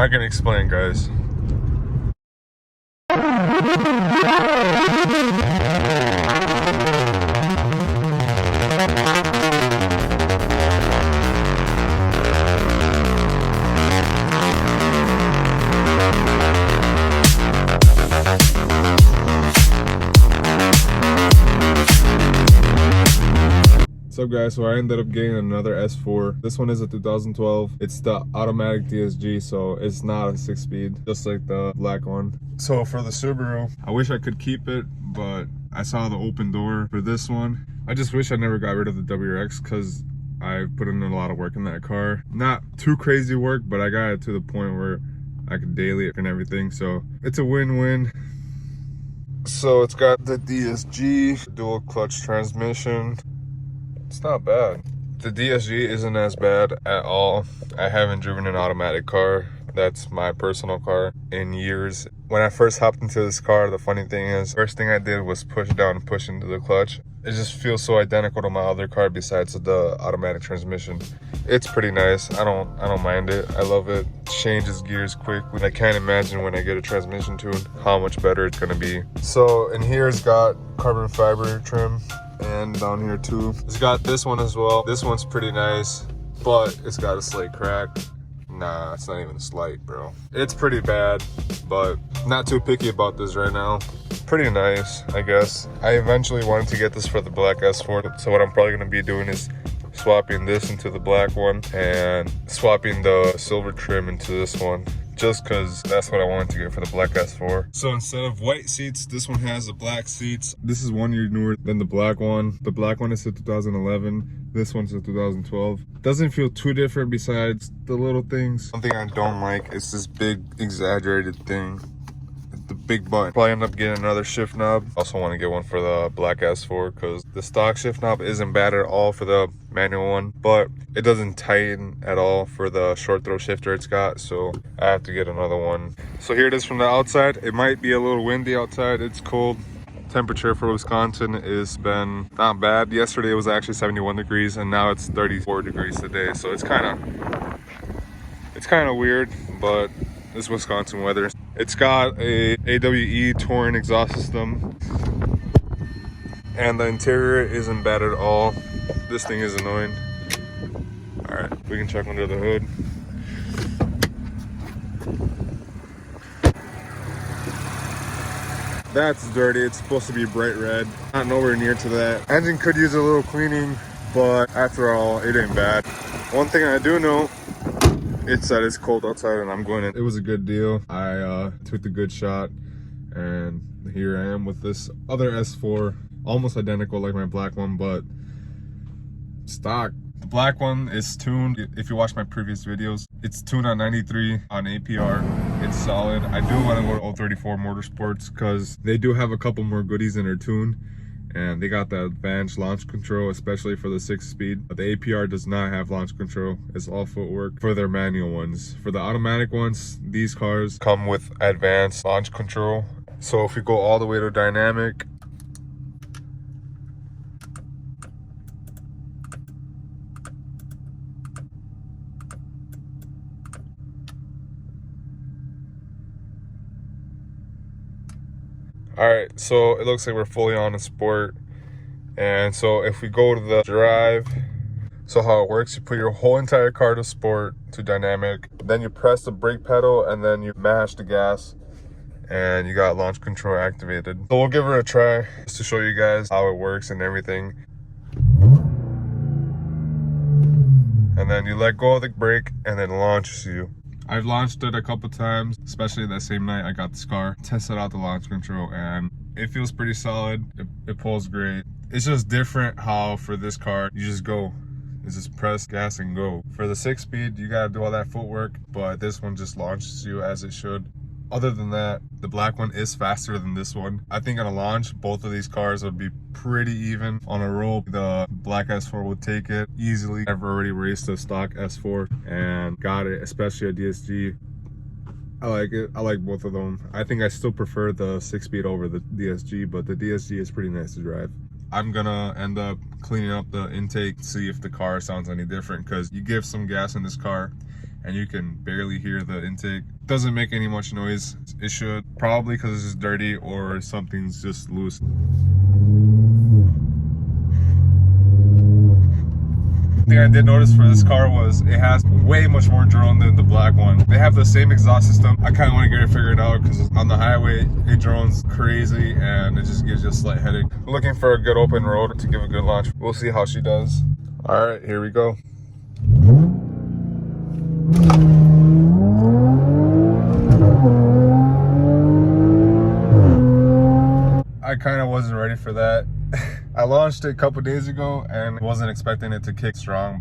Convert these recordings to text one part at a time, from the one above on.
I can explain, guys. What's up, guys? So I ended up getting another S4. This one is a 2012. It's the automatic DSG, so it's not a 6-speed, just like the black one. So for the Subaru, I wish I could keep it, but I saw the open door for this one. I just wish I never got rid of the WRX because I put in a lot of work in that car. Not too crazy work, but I got it to the point where I could daily it and everything, so it's a win-win. So it's got the DSG, dual clutch transmission. It's not bad. The DSG isn't as bad at all. I haven't driven an automatic car. That's my personal car in years. When I first hopped into this car, the funny thing is, first thing I did was push down and push into the clutch. It just feels so identical to my other car besides the automatic transmission. It's pretty nice. I don't mind it. I love it. Changes gears quick. I can't imagine when I get a transmission tune how much better it's gonna be. So in here it's got carbon fiber trim, and down here too it's got this one as well. This one's pretty nice, but it's got a slight crack. Nah, it's not even a slight, bro. It's pretty bad, but not too picky about this right now. Pretty nice, I guess. I eventually wanted to get this for the black S4, so what I'm probably gonna be doing is swapping this into the black one and swapping the silver trim into this one, just because that's what I wanted to get for the black S4. So instead of white seats, this one has the black seats. This is 1 year newer than the black one. The black one is a 2011. This one's a 2012. Doesn't feel too different besides the little things. One thing I don't like is this big exaggerated thing, the big button. Probably end up getting another shift knob. Also want to get one for the black S4 because the stock shift knob isn't bad at all for the manual one, but it doesn't tighten at all for the short throw shifter it's got, so I have to get another one. So here it is from the outside. It might be a little windy outside. It's cold. Temperature for Wisconsin has been not bad. Yesterday it was actually 71 degrees and now it's 34 degrees today, so it's kind of weird, but it's Wisconsin weather. It's got a AWE Touring exhaust system, and the interior isn't bad at all. This thing is annoying. All right, we can check under the hood. That's dirty. It's supposed to be bright red. Not nowhere near to that. Engine could use a little cleaning, but after all, it ain't bad. One thing I do know, it's that it's cold outside and I'm going in. It was a good deal. I took the good shot, and here I am with this other S4, almost identical like my black one, but stock. The black one is tuned. If you watch my previous videos, it's tuned on 93 on APR. It's solid. I do want to go to 034 Motorsports because they do have a couple more goodies in their tune, and they got the advanced launch control, especially for the 6-speed. But the APR does not have launch control. It's all footwork for their manual ones. For the automatic ones, these cars come with advanced launch control. So if we go all the way to dynamic, all right, so it looks like we're fully on in sport. And so if we go to the drive, so how it works, you put your whole entire car to sport, to dynamic, then you press the brake pedal and then you mash the gas and you got launch control activated. So we'll give it a try just to show you guys how it works and everything. And then you let go of the brake and then it launches you. I've launched it a couple times, especially that same night I got this car. Tested out the launch control and it feels pretty solid. It pulls great. It's just different how for this car, you just go. It's just press gas and go. For the 6-speed, you gotta do all that footwork, but this one just launches you as it should. Other than that, the black one is faster than this one. I think on a launch, both of these cars would be pretty even. On a roll, the black S4 would take it easily. I've already raced a stock S4 and got it, especially a DSG. I like it. I like both of them. I think I still prefer the 6-speed over the DSG, but the DSG is pretty nice to drive. I'm gonna end up cleaning up the intake, see if the car sounds any different, because you give some gas in this car and you can barely hear the intake. Doesn't make any much noise. It should, probably because it's just dirty or something's just loose. Thing I did notice for this car was it has way much more drone than the black one. They have the same exhaust system. I kind of want to get it figured out because on the highway it drones crazy and it just gives you a slight headache. Looking for a good open road to give a good launch. We'll see how she does. All right, here we go. I kind of wasn't ready for that. I launched it a couple days ago and wasn't expecting it to kick strong.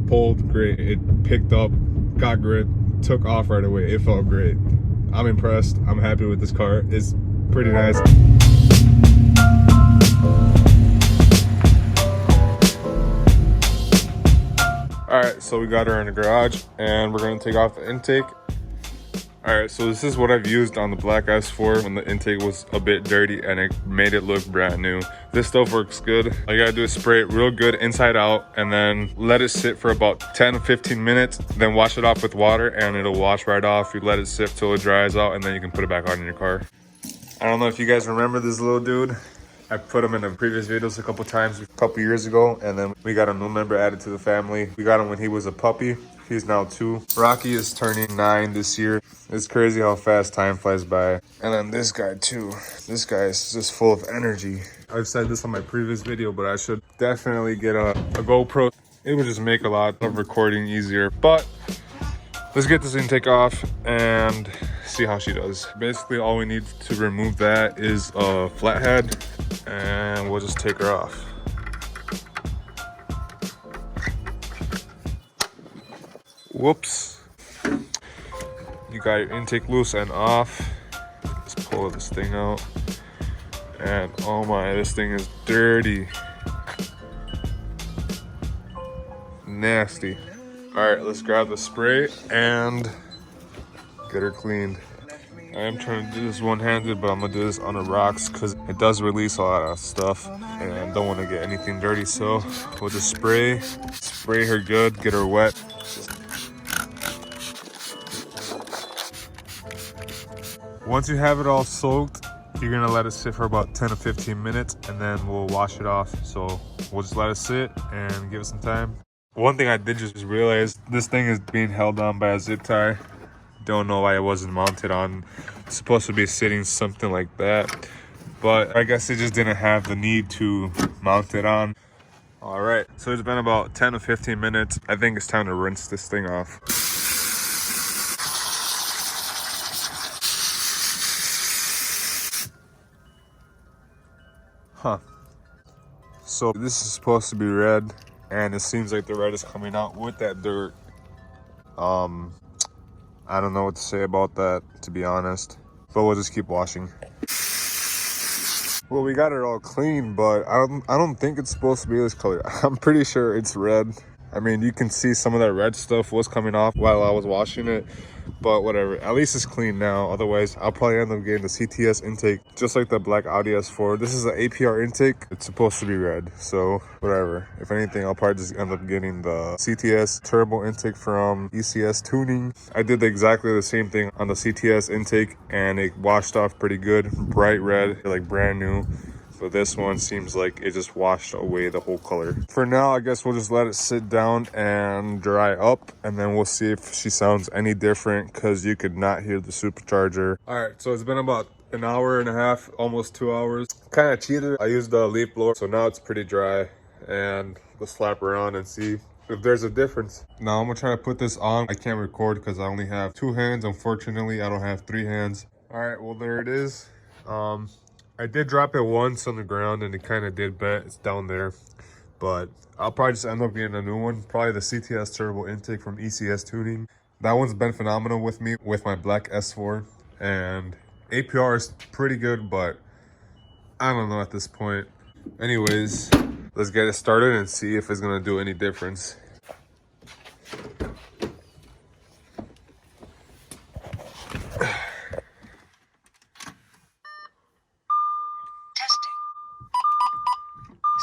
Pulled great. It picked up, got grip, took off right away. It felt great. I'm impressed. I'm happy with this car. It's pretty nice. All right, so we got her in the garage and we're gonna take off the intake. All right, so this is what I've used on the black S4 when the intake was a bit dirty and it made it look brand new. This stuff works good. All you gotta do is spray it real good inside out and then let it sit for about 10 to 15 minutes. Then wash it off with water and it'll wash right off. You let it sit till it dries out and then you can put it back on in your car. I don't know if you guys remember this little dude. I put him in the previous videos a couple times a couple years ago, and then we got a new member added to the family. We got him when he was a puppy. He's now 2. Rocky is turning 9 this year. It's crazy how fast time flies by. And then this guy too. This guy is just full of energy. I've said this on my previous video, but I should definitely get a GoPro. It would just make a lot of recording easier. But let's get this intake off and see how she does. Basically, all we need to remove that is a flathead, and we'll just take her off. Whoops. You got your intake loose and off. Just pull this thing out. And oh my, this thing is dirty. Nasty. All right, let's grab the spray and get her cleaned. I am trying to do this one-handed, but I'm gonna do this on the rocks because it does release a lot of stuff and I don't want to get anything dirty. So we'll just spray her good, get her wet. Once you have it all soaked, you're gonna let it sit for about 10 to 15 minutes and then we'll wash it off. So we'll just let it sit and give it some time. One thing I did just realize, this thing is being held on by a zip tie. Don't know why it wasn't mounted on. It's supposed to be sitting something like that, but I guess it just didn't have the need to mount it on. All right, so it's been about 10 to 15 minutes. I think it's time to rinse this thing off. Huh. So this is supposed to be red, and it seems like the red is coming out with that dirt. I don't know what to say about that, to be honest, but we'll just keep washing. Well, we got it all clean, but I don't think it's supposed to be this color. I'm pretty sure it's red. I mean, you can see some of that red stuff was coming off while I was washing it, but whatever. At least it's clean now. Otherwise, I'll probably end up getting the CTS intake, just like the black Audi S4. This is an APR intake. It's supposed to be red, so whatever. If anything, I'll probably just end up getting the CTS turbo intake from ECS Tuning. I did exactly the same thing on the CTS intake, and it washed off pretty good. Bright red, like brand new. But this one seems like it just washed away the whole color. For now, I guess we'll just let it sit down and dry up, and then we'll see if she sounds any different, because you could not hear the supercharger. All right, so it's been about an hour and a half, almost 2 hours. Kind of cheated. I used the leaf blower, so now it's pretty dry, and let's slap her on and see if there's a difference. Now I'm gonna try to put this on. I can't record because I only have 2 hands. Unfortunately, I don't have 3 hands. All right, well, there it is. I did drop it once on the ground and it kind of did bend. It's down there, but I'll probably just end up getting a new one. Probably the CTS turbo intake from ECS Tuning. That one's been phenomenal with me with my black S4, and APR is pretty good, but I don't know at this point. Anyways, let's get it started and see if it's gonna do any difference.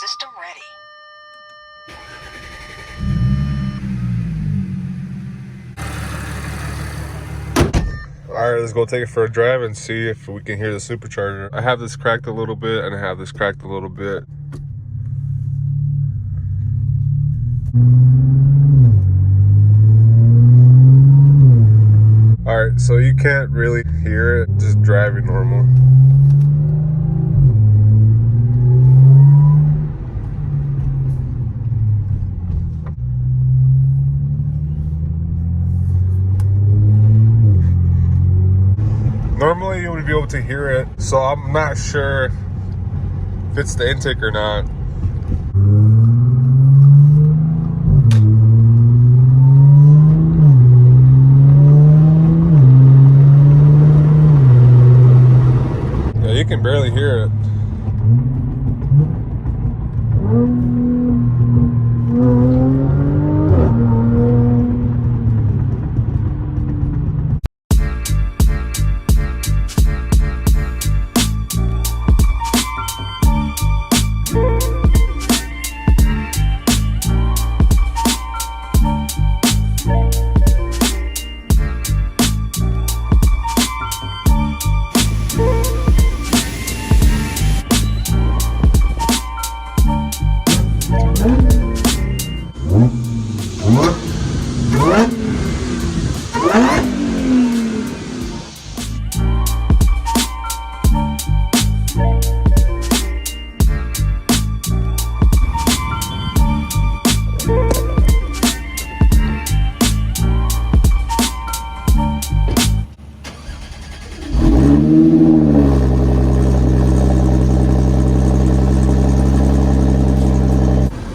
System ready. Alright, let's go take it for a drive and see if we can hear the supercharger. I have this cracked a little bit and I have this cracked a little bit. Alright, so you can't really hear it just driving normal. Normally you would be able to hear it, so I'm not sure if it's the intake or not. Yeah, you can barely hear it.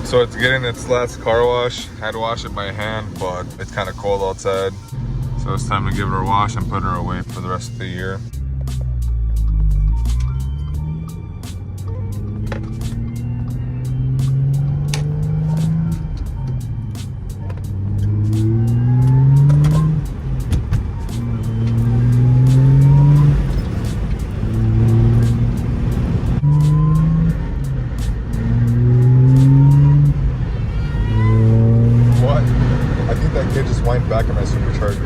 So it's getting its last car wash. I had to wash it by hand, but it's kind of cold outside. So it's time to give her a wash and put her away for the rest of the year. Wind back in my supercharger.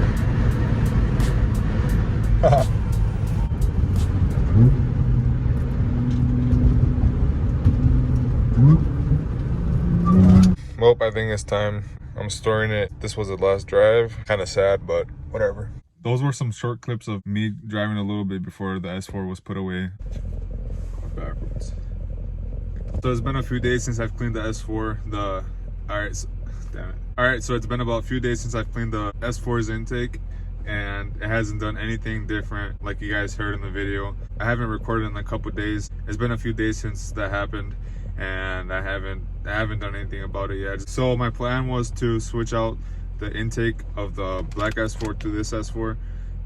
Well, I think it's time. I'm storing it. This was the last drive. Kind of sad, but whatever. Those were some short clips of me driving a little bit before the S4 was put away. Backwards. So it's been a few days since I've cleaned the S4. Damn it. Alright, so it's been about a few days since I've cleaned the S4's intake, and it hasn't done anything different like you guys heard in the video. I haven't recorded in a couple days. It's been a few days since that happened, and I haven't done anything about it yet. So my plan was to switch out the intake of the black S4 to this S4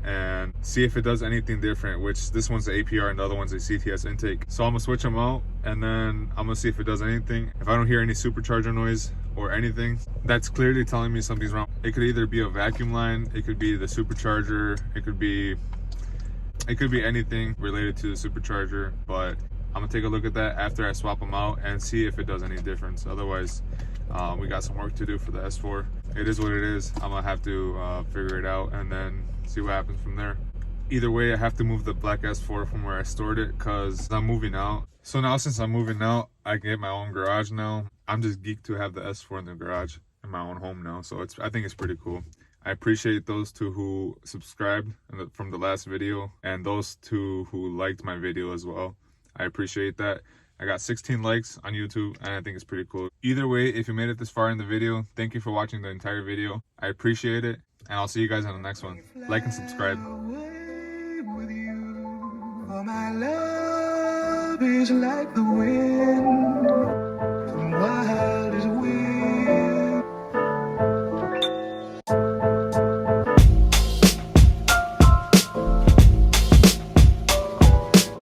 and see if it does anything different, which this one's the APR and the other one's a CTS intake. So I'm gonna switch them out and then I'm gonna see if it does anything. If I don't hear any supercharger noise or anything, that's clearly telling me something's wrong. It could either be a vacuum line, it could be the supercharger, it could be anything related to the supercharger, but I'm gonna take a look at that after I swap them out and see if it does any difference. Otherwise, we got some work to do for the S4. It is what it is. I'm gonna have to figure it out and then see what happens from there. Either way, I have to move the black S4 from where I stored it because I'm moving out. So now since I'm moving out, I get my own garage now. I'm just geeked to have the S4 in the garage in my own home now. So I think it's pretty cool. I appreciate those two who subscribed from the last video and those two who liked my video as well. I appreciate that. I got 16 likes on YouTube and I think it's pretty cool. Either way, if you made it this far in the video, thank you for watching the entire video. I appreciate it and I'll see you guys in the next one. Like and subscribe. My love is like the wind.